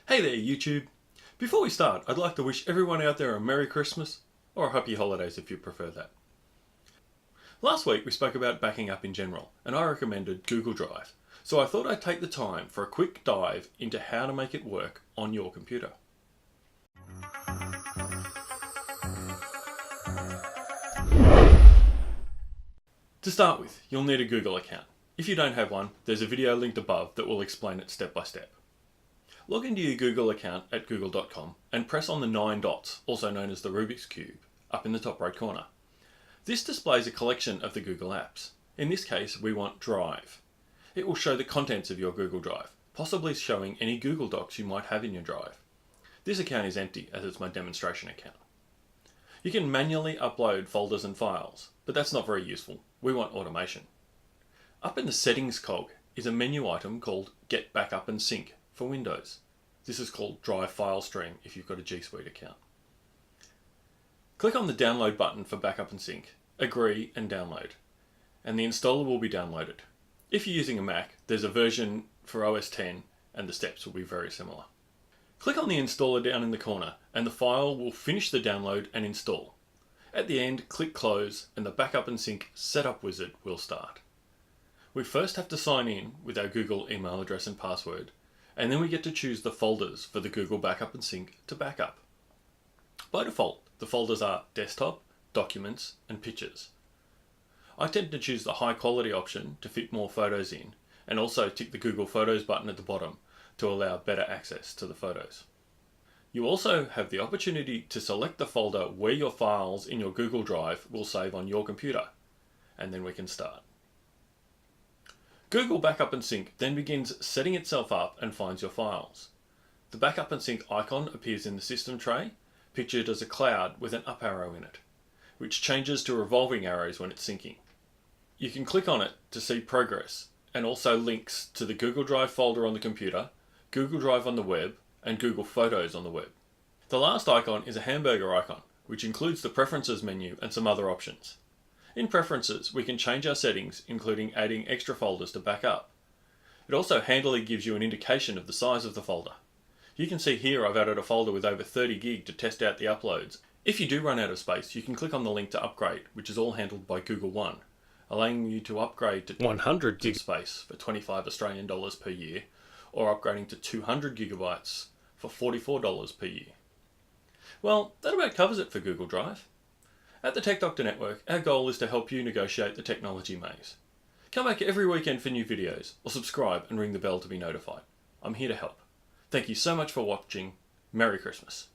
Hey there YouTube! Before we start, I'd like to wish everyone out there a Merry Christmas, or Happy Holidays if you prefer that. Last week we spoke about backing up in general, and I recommended Google Drive, so I thought I'd take the time for a quick dive into how to make it work on your computer. To start with, you'll need a Google account. If you don't have one, there's a video linked above that will explain it step by step. Log into your Google account at google.com and press on the 9 dots, also known as the Rubik's Cube, up in the top right corner. This displays a collection of the Google apps. In this case, we want Drive. It will show the contents of your Google Drive, possibly showing any Google Docs you might have in your Drive. This account is empty as it's my demonstration account. You can manually upload folders and files, but that's not very useful. We want automation. Up in the Settings cog is a menu item called Get Backup and Sync for Windows. This is called Drive File Stream if you've got a G Suite account. Click on the Download button for Backup and Sync, agree and download, and the installer will be downloaded. If you're using a Mac, there's a version for OS X and the steps will be very similar. Click on the installer down in the corner and the file will finish the download and install. At the end, click Close and the Backup and Sync setup wizard will start. We first have to sign in with our Google email address and password, and then we get to choose the folders for the Google Backup and Sync to backup. By default, the folders are Desktop, Documents, and Pictures. I tend to choose the high quality option to fit more photos in, and also tick the Google Photos button at the bottom to allow better access to the photos. You also have the opportunity to select the folder where your files in your Google Drive will save on your computer, and then we can start. Google Backup and Sync then begins setting itself up and finds your files. The Backup and Sync icon appears in the system tray, pictured as a cloud with an up arrow in it, which changes to revolving arrows when it's syncing. You can click on it to see progress, and also links to the Google Drive folder on the computer, Google Drive on the web, and Google Photos on the web. The last icon is a hamburger icon, which includes the Preferences menu and some other options. In Preferences, we can change our settings, including adding extra folders to back up. It also handily gives you an indication of the size of the folder. You can see here I've added a folder with over 30 gig to test out the uploads. If you do run out of space, you can click on the link to upgrade, which is all handled by Google One, allowing you to upgrade to 100 gig space for 25 Australian dollars per year, or upgrading to 200 gigabytes for $44 per year. Well, that about covers it for Google Drive. At the Tech Doctor Network, our goal is to help you negotiate the technology maze. Come back every weekend for new videos, or subscribe and ring the bell to be notified. I'm here to help. Thank you so much for watching. Merry Christmas.